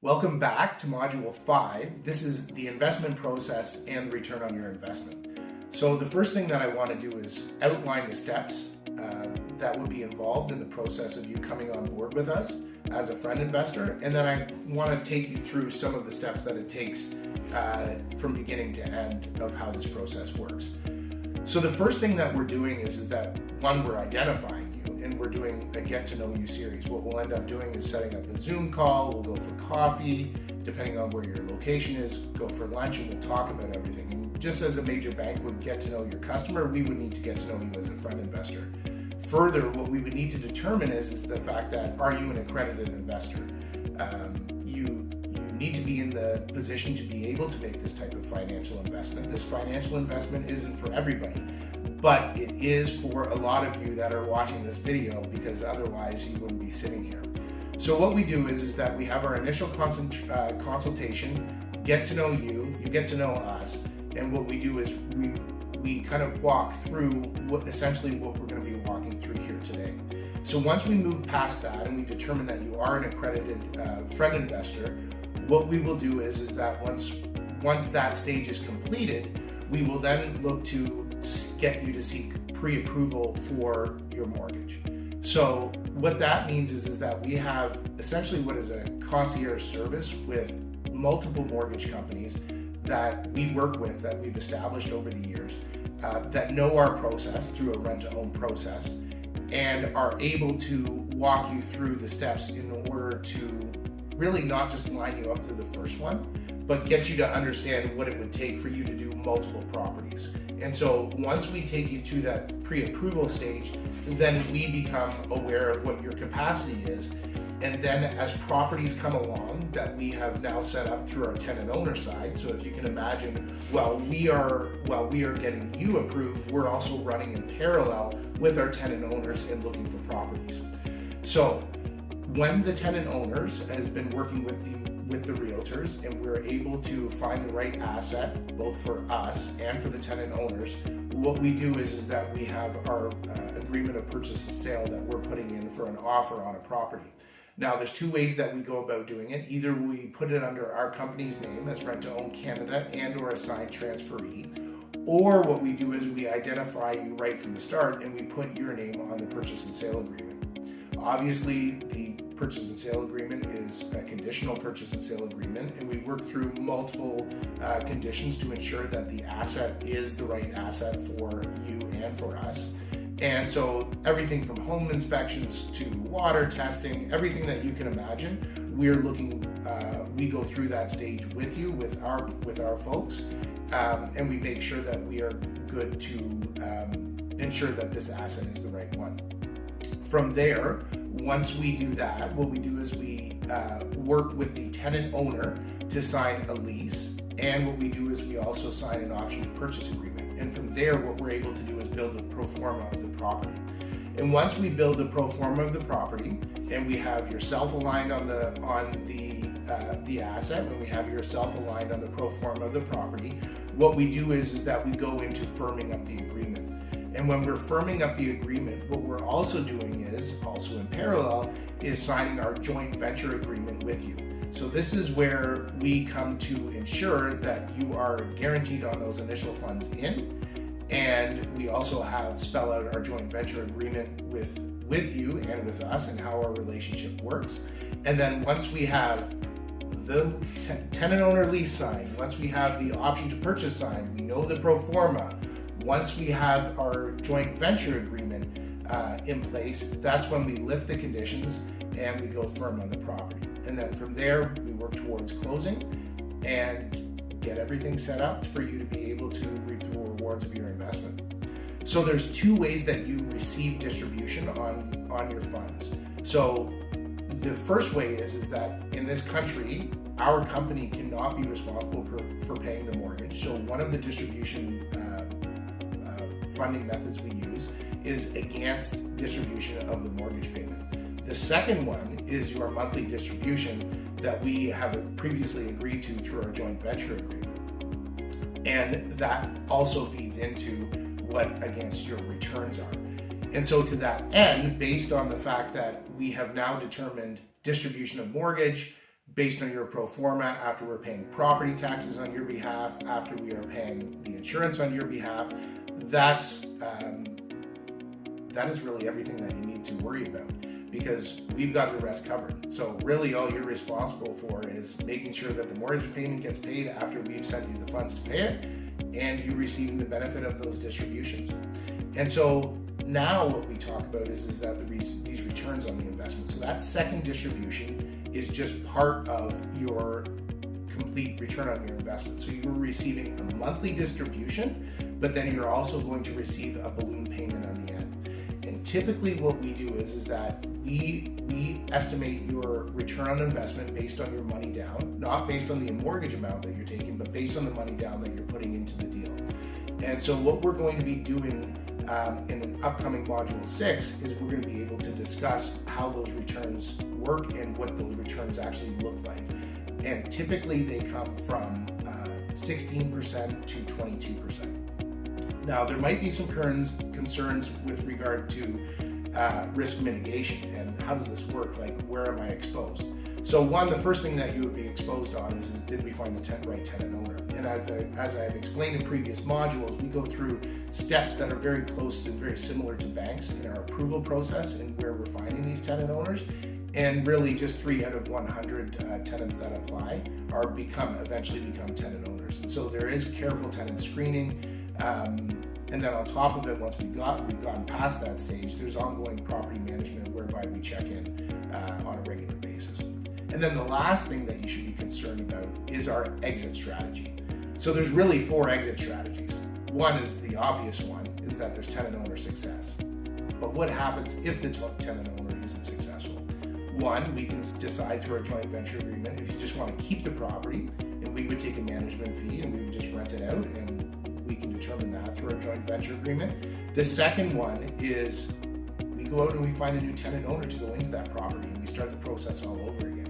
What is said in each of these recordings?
Welcome back to Module 5. This is the investment process and the return on your investment. So the first thing that I want to do is outline the steps that would be involved in the process of you coming on board with us as a friend investor. And then I want to take you through some of the steps that it takes from beginning to end of how this process works. So the first thing that we're doing is that, one, we're identifying you, and we're doing a get to know you series. What we'll end up doing is setting up a Zoom call. We'll go for coffee, depending on where your location is, go for lunch, and we'll talk about everything. And just as a major bank would get to know your customer, we would need to get to know you as a friend investor. Further, what we would need to determine is the fact that, are you an accredited investor? You need to be in the position to be able to make this type of financial investment. This financial investment isn't for everybody, but it is for a lot of you that are watching this video, because otherwise you wouldn't be sitting here. So what we do is that we have our initial consultation, get to know you, you get to know us, and what we do is we kind of walk through essentially what we're going to be walking through here today. So once we move past that and we determine that you are an accredited friend investor, what we will do is that once that stage is completed, we will then look to get you to seek pre-approval for your mortgage. So what that means is that we have essentially what is a concierge service with multiple mortgage companies that we work with, that we've established over the years, that know our process through a rent-to-own process, and are able to walk you through the steps in order to really not just line you up to the first one, but get you to understand what it would take for you to do multiple properties. And so once we take you to that pre-approval stage, then we become aware of what your capacity is. And then as properties come along that we have now set up through our tenant owner side, so if you can imagine, while we are getting you approved, we're also running in parallel with our tenant owners and looking for properties. So when the tenant owners has been working with the realtors and we're able to find the right asset, both for us and for the tenant owners, what we do is that we have our agreement of purchase and sale that we're putting in for an offer on a property. Now, there's two ways that we go about doing it. Either we put it under our company's name as Rent to Own Canada and or assigned transferee, or what we do is we identify you right from the start and we put your name on the purchase and sale agreement. Obviously, the purchase and sale agreement is a conditional purchase and sale agreement, and we work through multiple conditions to ensure that the asset is the right asset for you and for us. And so everything from home inspections to water testing, everything that you can imagine, we go through that stage with you, with our folks, and we make sure that we are good to ensure that this asset is the right one. From there, once we do that, what we do is we work with the tenant owner to sign a lease, and what we do is we also sign an option to purchase agreement. And from there, what we're able to do is build a pro forma of the property. And once we build the pro forma of the property, and we have yourself aligned on the asset, and we have yourself aligned on the pro forma of the property, what we do is that we go into firming up the agreement. And when we're firming up the agreement, what we're also doing is, also in parallel, is signing our joint venture agreement with you. So this is where we come to ensure that you are guaranteed on those initial funds in, and we also spell out our joint venture agreement with you and with us and how our relationship works. And then once we have the tenant owner lease signed, once we have the option to purchase signed, we know the pro forma, once we have our joint venture agreement in place, that's when we lift the conditions and we go firm on the property. And then from there, we work towards closing and get everything set up for you to be able to reap the rewards of your investment. So there's two ways that you receive distribution on your funds. So the first way is that in this country, our company cannot be responsible for paying the mortgage. So one of the distribution funding methods we use is against distribution of the mortgage payment. The second one is your monthly distribution that we have previously agreed to through our joint venture agreement. And that also feeds into what against your returns are. And so to that end, based on the fact that we have now determined distribution of mortgage, based on your pro forma, after we're paying property taxes on your behalf, after we are paying the insurance on your behalf, that is really everything that you need to worry about, because we've got the rest covered. So really all you're responsible for is making sure that the mortgage payment gets paid after we've sent you the funds to pay it, and you receiving the benefit of those distributions. And so now what we talk about is that these returns on the investment. So that second distribution is just part of your complete return on your investment. So you're receiving a monthly distribution, but then you're also going to receive a balloon payment on the end. And typically what we do is that we estimate your return on investment based on your money down, not based on the mortgage amount that you're taking, but based on the money down that you're putting into the deal. And so what we're going to be doing in an upcoming module 6 is we're going to be able to discuss how those returns work and what those returns actually look like. And typically they come from 16% to 22%. Now there might be some concerns with regard to risk mitigation and how does this work, like where am I exposed? So one, the first thing that you would be exposed on is did we find the right tenant owner? And as I've explained in previous modules, we go through steps that are very close and very similar to banks in our approval process and where we're finding these tenant owners. And really just 3 out of 100 tenants that apply eventually become tenant owners. And so there is careful tenant screening. And then on top of it, once we've gotten past that stage, there's ongoing property management whereby we check in on a regular basis. And then the last thing that you should be concerned about is our exit strategy. So there's really 4 exit strategies. One is the obvious one, is that there's tenant owner success. But what happens if the tenant owner isn't successful? One, we can decide through our joint venture agreement, if you just want to keep the property, and we would take a management fee and we would just rent it out, and we can determine that through our joint venture agreement. The second one is we go out and we find a new tenant owner to go into that property, and we start the process all over again.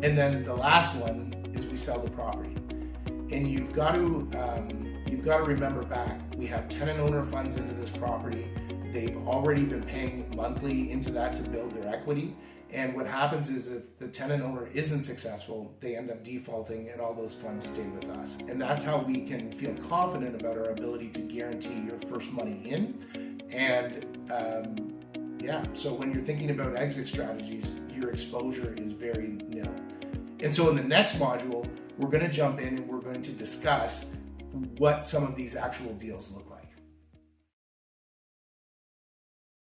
And then the last one is we sell the property. And you've got to remember back, we have tenant owner funds into this property. They've already been paying monthly into that to build their equity. And what happens is if the tenant owner isn't successful, they end up defaulting and all those funds stay with us. And that's how we can feel confident about our ability to guarantee your first money in. And so when you're thinking about exit strategies, your exposure is very nil. And so in the next module, we're going to jump in and we're going to discuss what some of these actual deals look like.